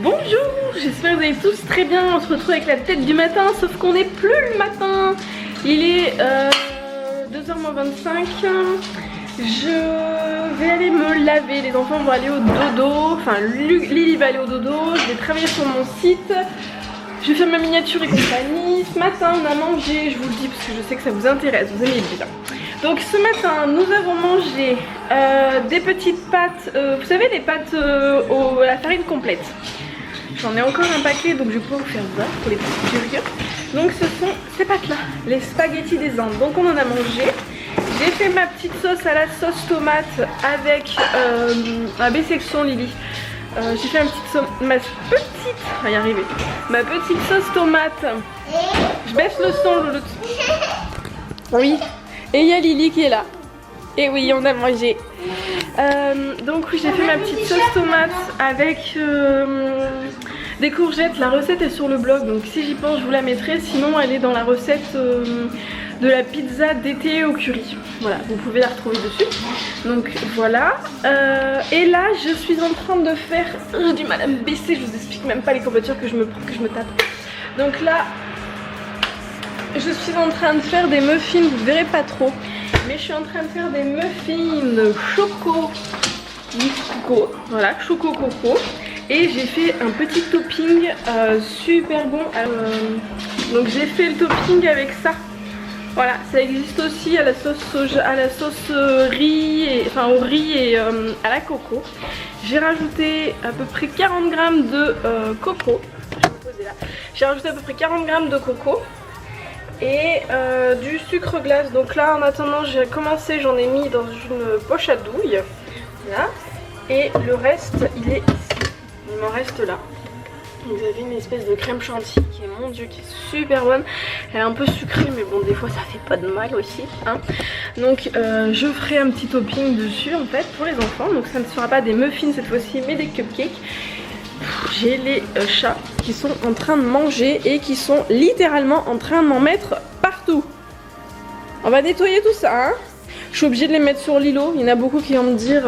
Bonjour, j'espère que vous allez tous très bien. On se retrouve avec la tête du matin, sauf qu'on n'est plus le matin. Il est 2h25. Je vais aller me laver, les enfants vont aller au dodo. Enfin, Lily va aller au dodo. Je vais travailler sur mon site. Je vais faire ma miniature et compagnie. Ce matin on a mangé, je vous le dis parce que je sais que ça vous intéresse, vous aimez bien. Donc ce matin nous avons mangé des petites pâtes, vous savez les pâtes à la farine complète. J'en ai encore un paquet donc je vais pouvoir vous faire ça pour les petits curieux. Donc ce sont ces pâtes là, les spaghettis des Indes. Donc on en a mangé. J'ai fait ma petite sauce à la sauce tomate avec un B-section Lily. J'ai fait ma petite sauce tomate. Je baisse le son, Louloute. Oui. Et il y a Lily qui est là. Et oui, on a mangé. Donc oui, j'ai fait ma petite sauce tomate avec des courgettes. La recette est sur le blog, donc si j'y pense, je vous la mettrai. Sinon, elle est dans la recette de la pizza d'été au curry. Voilà, vous pouvez la retrouver dessus. Donc voilà. Et là, je suis en train de faire... J'ai du mal à me baisser, je vous explique même pas les courbatures que je me tape. Donc là, je suis en train de faire des muffins, vous verrez pas trop. Mais je suis en train de faire des muffins choco. Voilà, choco coco. Et j'ai fait un petit topping super bon. Donc j'ai fait le topping avec ça. Voilà, ça existe aussi à la sauce soja, à la sauce riz, enfin au riz et à la coco. J'ai rajouté à peu près 40 grammes de coco. Je vais me poser là. J'ai rajouté à peu près 40 grammes de coco et du sucre glace. Donc là, en attendant, j'ai commencé, j'en ai mis dans une poche à douille. Là. Et le reste, il est ici. Il m'en reste là. Vous avez une espèce de crème chantilly qui est, mon dieu, qui est super bonne. Elle est un peu sucrée mais bon, des fois ça fait pas de mal aussi hein. Donc je ferai un petit topping dessus en fait pour les enfants. Donc ça ne sera pas des muffins cette fois-ci mais des cupcakes. J'ai les chats qui sont en train de manger et qui sont littéralement en train de m'en mettre partout. On va nettoyer tout ça hein. Je suis obligée de les mettre sur l'îlot. Il y en a beaucoup qui vont me dire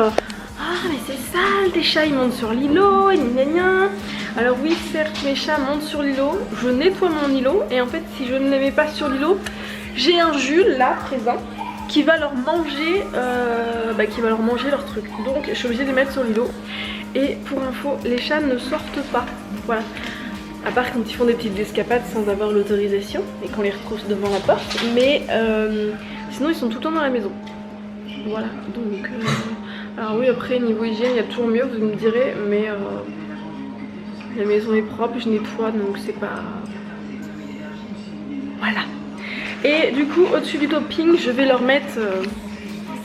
ah mais c'est sale, tes chats ils montent sur l'îlot et gna gna. Alors oui certes mes chats montent sur l'îlot, je nettoie mon îlot et en fait si je ne les mets pas sur l'îlot, j'ai un Jules là présent qui va leur manger leur truc. Donc je suis obligée de les mettre sur l'îlot. Et pour info, les chats ne sortent pas. Voilà. À part quand ils font des petites escapades sans avoir l'autorisation et qu'on les retrouve devant la porte. Mais sinon ils sont tout le temps dans la maison. Voilà. Donc alors oui après niveau hygiène il y a toujours mieux vous me direz. Mais la maison est propre, je nettoie donc c'est pas... Voilà. Et du coup au-dessus du topping je vais leur mettre...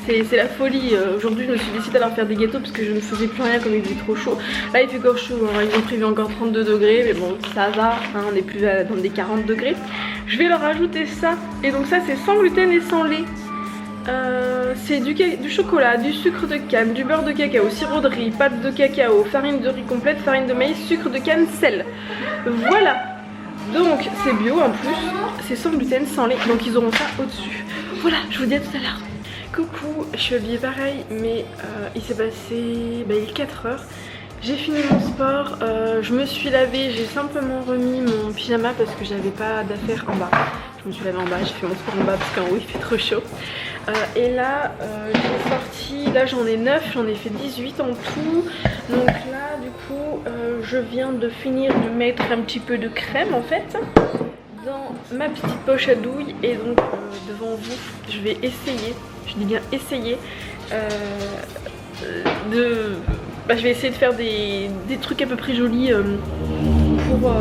c'est la folie. Aujourd'hui je me suis décidée à leur faire des gâteaux parce que je ne faisais plus rien comme il faisait trop chaud. Là il fait encore chaud, hein. Ils ont prévu encore 32 degrés mais bon ça va, hein. On n'est plus dans des 40 degrés. Je vais leur rajouter ça. Et donc ça c'est sans gluten et sans lait. C'est du chocolat, du sucre de canne, du beurre de cacao, sirop de riz, pâte de cacao, farine de riz complète, farine de maïs, sucre de canne, sel. Voilà. Donc c'est bio en plus, c'est sans gluten, sans lait, donc ils auront ça au-dessus. Voilà, je vous dis à tout à l'heure. Coucou, je suis habillée pareil, mais il s'est passé, il est 4h. J'ai fini mon sport, je me suis lavée, j'ai simplement remis mon pyjama parce que j'avais pas d'affaires en bas. Je me suis lavée en bas, j'ai fait mon sport en bas parce qu'en haut il fait trop chaud. Et là j'ai sorti, là j'en ai 9, j'en ai fait 18 en tout. Donc là du coup je viens de finir de mettre un petit peu de crème en fait dans ma petite poche à douille. Et donc devant vous je vais essayer, je dis bien essayer je vais essayer de faire des trucs à peu près jolis pour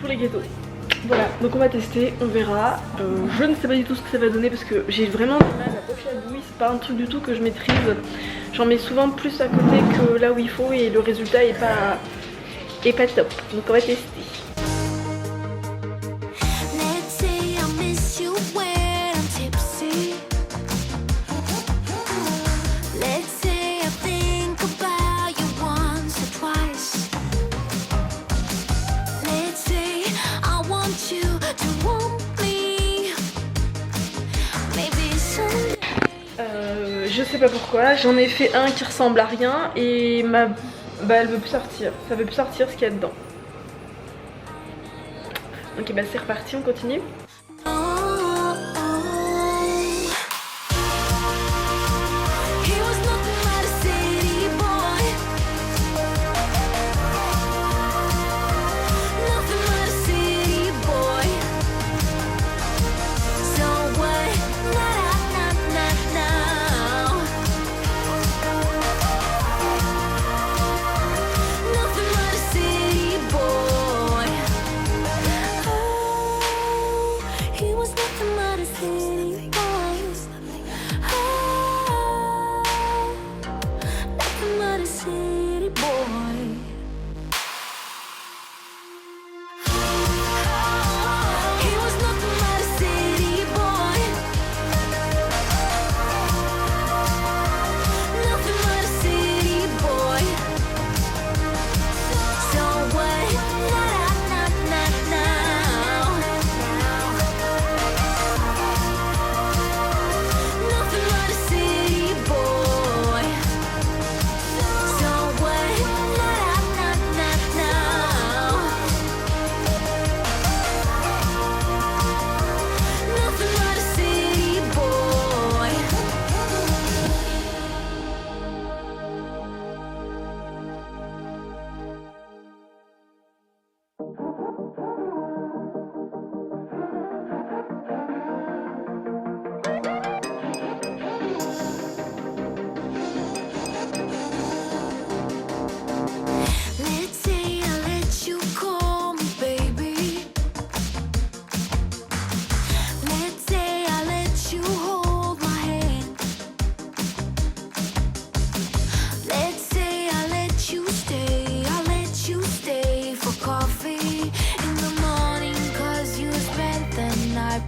les gâteaux. Voilà, donc on va tester, on verra. Je ne sais pas du tout ce que ça va donner parce que j'ai vraiment du mal. La poche à douille, c'est pas un truc du tout que je maîtrise. J'en mets souvent plus à côté que là où il faut et le résultat est pas top. Donc on va tester. Je sais pas pourquoi, j'en ai fait un qui ressemble à rien et Bah elle veut plus sortir, ça veut plus sortir ce qu'il y a dedans. Ok bah c'est reparti, on continue.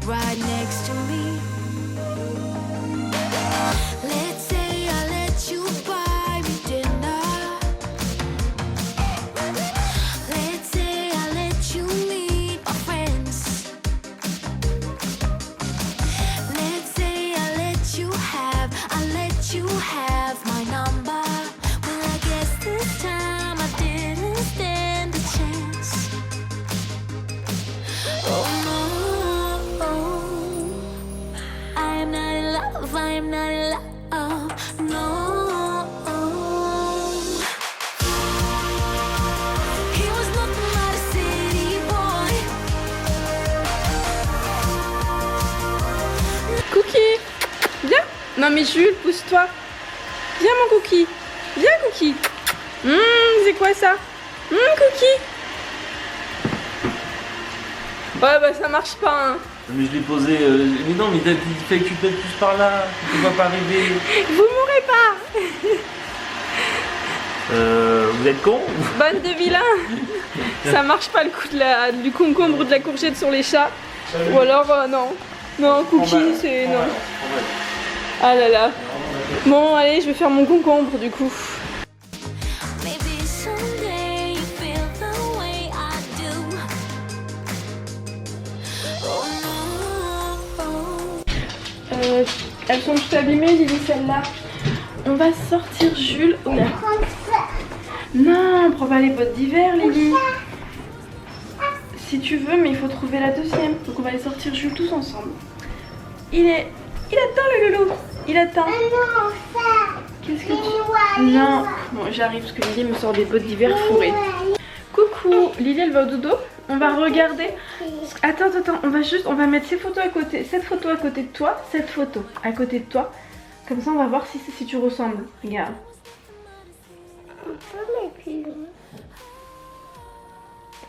Right next to me. Let's say I let you buy me dinner. Let's say I let you meet my friends. Let's say I let you have my number. Well, I guess this time I didn't stand a chance. Oh no, I'm not in love, no. He was nothing but a city boy. Cookie, viens. Non mais Jules, pousse-toi. Viens mon Cookie. Viens Cookie. C'est quoi ça? Cookie. Ouais bah ça marche pas hein. Mais je l'ai posé. Mais non, mais il fait que tu pètes plus par là. Tu vas pas arriver. Vous mourrez pas. Vous êtes con? Bonne de vilain. Ça marche pas le coup de du concombre ou de la courgette sur les chats. Ou alors non. Non, Cookie c'est non. Ah là là. Bon allez, je vais faire mon concombre du coup. Maybe someday you feel the way I do. Oh no. Elles sont toutes abîmées, Lily, celles-là. On va sortir Jules. Oula. Non, prends pas les bottes d'hiver, Lily. Si tu veux, mais il faut trouver la deuxième. Donc on va les sortir Jules tous ensemble. Il attend le loulou. Il attend. Qu'est-ce que tu... Non. Bon, j'arrive parce que Lily me sort des bottes d'hiver fourrées. Coucou. Lily, elle va au dodo. On va regarder. Attends. On va mettre ces photos à côté. Cette photo à côté de toi. Cette photo à côté de toi. Comme ça, on va voir si tu ressembles. Regarde.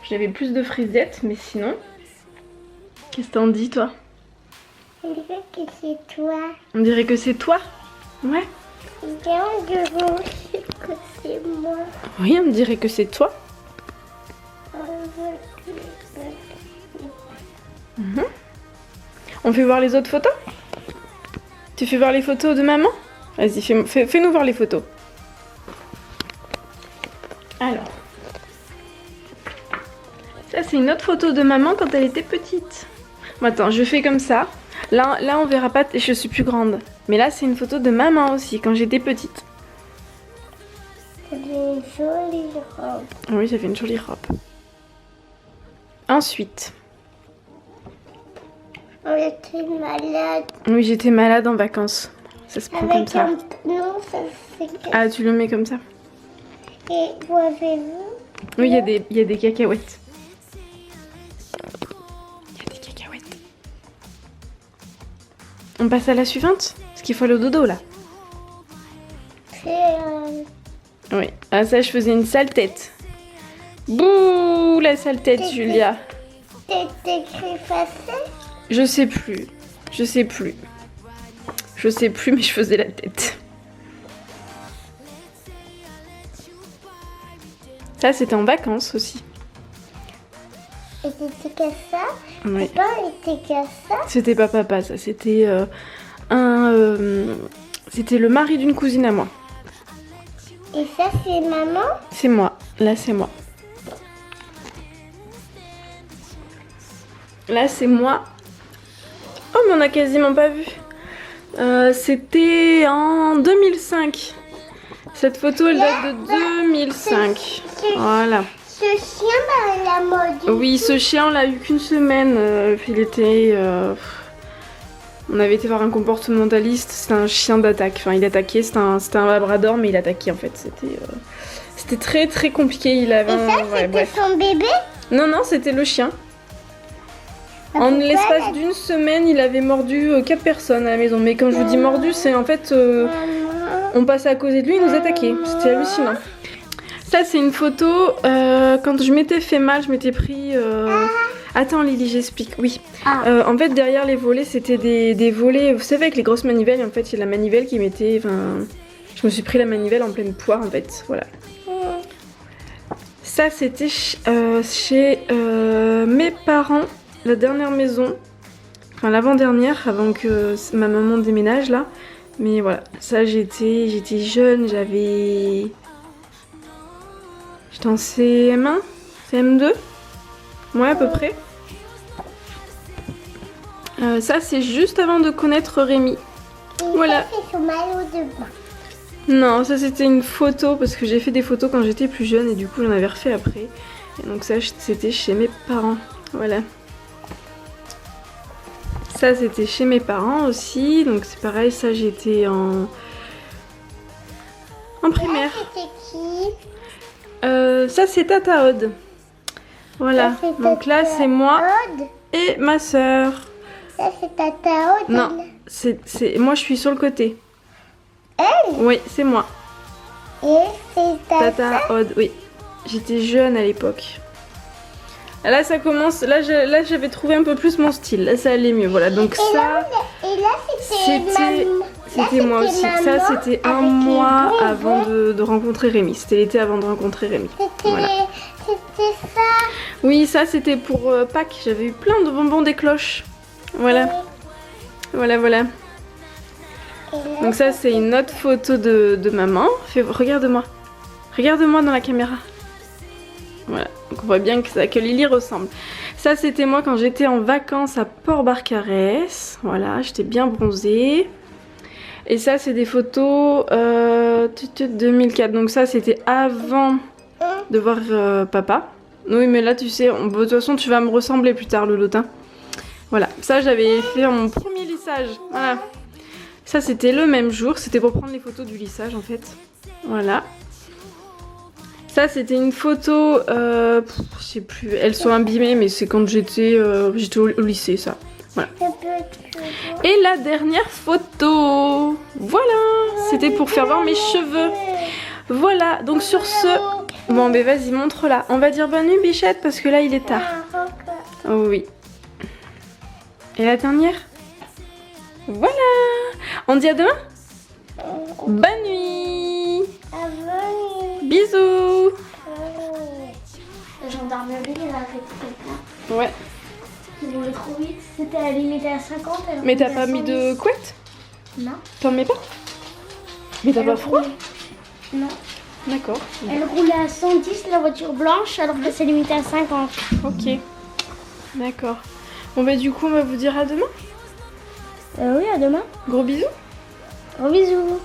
J'avais plus de frisettes, mais sinon... Qu'est-ce que t'en dis, toi? On dirait que c'est toi. On dirait que c'est toi? Ouais. On dirait que c'est moi. Oui, on dirait que c'est toi. On fait voir les autres photos? Tu fais voir les photos de maman? Vas-y, fais-nous voir les photos. Alors. Ça, c'est une autre photo de maman quand elle était petite. Bon, attends, je fais comme ça. Là, on verra pas, je suis plus grande. Mais là, c'est une photo de maman aussi, quand j'étais petite. J'ai une jolie robe. Oui, j'avais une jolie robe. Ensuite, On était malade. oui, j'étais malade en vacances. Ça se prend comme ça. Non, ça c'est... Ah, tu le mets comme ça? Et vous avez vu? Oui, il y a des cacahuètes. Il y a des cacahuètes. On passe à la suivante? Parce qu'il faut aller au dodo, là. C'est Oui. Ah, ça, je faisais une sale tête. Bouh, la sale tête, Julia. t'es écrit facile. Je sais plus. Je sais plus. Je sais plus, mais je faisais la tête. Ça, c'était en vacances aussi. Et t'étais qu'à ça? Oui. Papa était qu'à ça? C'était pas papa, ça. C'était c'était le mari d'une cousine à moi. Et ça c'est maman? C'est moi. Là, c'est moi. Là, c'est moi. Oh, mais on a quasiment pas vu. C'était en 2005. Cette photo, elle date de 2005. Voilà. Ce chien, il a mordu. Oui, ce chien, on l'a eu qu'une semaine. Il était... On avait été voir un comportementaliste. C'était un chien d'attaque. Enfin, il attaquait. C'était un labrador, mais il attaquait en fait. C'était très très compliqué. Il avait Et ça, ouais, c'était bref. son bébé? Non, non, c'était le chien. En Pourquoi l'espace d'une semaine, il avait mordu 4 personnes à la maison. Mais quand je vous dis mordu, c'est en fait... on passait à côté de lui, il nous attaquait. C'était hallucinant. Ça, c'est une photo. Quand je m'étais fait mal, je m'étais pris... Attends, Lily, j'explique. Oui. En fait, derrière les volets, c'était des volets... Vous savez, avec les grosses manivelles, et en fait, il y a la manivelle qui mettait... Enfin, je me suis pris la manivelle en pleine poire, en fait. Voilà. Ça, c'était chez mes parents. La dernière maison, enfin l'avant-dernière, avant que ma maman déménage là. Mais voilà, ça j'étais jeune, j'étais en CM1, CM2, ouais à peu près. Ça c'est juste avant de connaître Rémi. Et Voilà. ça, c'est son maillot de bain. Non, ça c'était une photo parce que j'ai fait des photos quand j'étais plus jeune et du coup j'en avais refait après. Et donc ça c'était chez mes parents, voilà. Ça c'était chez mes parents aussi, donc c'est pareil, ça j'étais en primaire. C'était qui? Ça c'est Tata Aude. Voilà, Ça, c'est donc là Tata c'est moi Aude. et ma sœur. Ça c'est Tata Aude. Non, moi je suis sur le côté. Elle? Oui, c'est moi. Et c'est Tata Aude, oui. J'étais jeune à l'époque. Là ça commence, là j'avais trouvé un peu plus mon style, là ça allait mieux, voilà. Donc ça, Et là c'était moi aussi. Ça c'était un mois avant de rencontrer Rémi. C'était l'été avant de rencontrer Rémi. Voilà. C'était ça. Oui, ça c'était pour Pâques. J'avais eu plein de bonbons des cloches. Voilà. Voilà, voilà. Et là, Donc ça c'est une autre photo de maman. Regarde-moi. Regarde-moi dans la caméra. Voilà. Donc on voit bien que Lily ressemble. Ça c'était moi quand j'étais en vacances à Port-Barcarès. Voilà, j'étais bien bronzée. Et ça c'est des photos 2004. Donc ça c'était avant de voir papa. Oui mais là tu sais, de toute façon tu vas me ressembler plus tard Louloutin. Voilà, ça j'avais fait mon premier lissage. Voilà. Ça c'était le même jour, c'était pour prendre les photos du lissage en fait. Voilà. Ça c'était une photo, je sais plus, elles sont abîmées mais c'est quand j'étais au lycée ça. Voilà. Et la dernière photo, voilà, c'était pour faire voir mes cheveux. Voilà, donc sur ce, bon ben vas-y montre-la. On va dire bonne nuit Bichette parce que là il est tard. Oh oui. Et la dernière? Voilà. On dit à demain? Bonne nuit. Bisous. La gendarmerie, elle a arrêté quelqu'un. Ouais. Ils roulaient trop vite. C'était à la limite à 50. elle Mais t'as roulait à pas mis 110. de couette? Non. T'en mets pas? Mais t'as Elle pas froid? roulait- Non. D'accord. Elle roulait à 110, la voiture blanche, alors que c'est limité à 50. Ok. D'accord. Bon bah du coup on va vous dire à demain. Oui, à demain. Gros bisous. Gros bisous.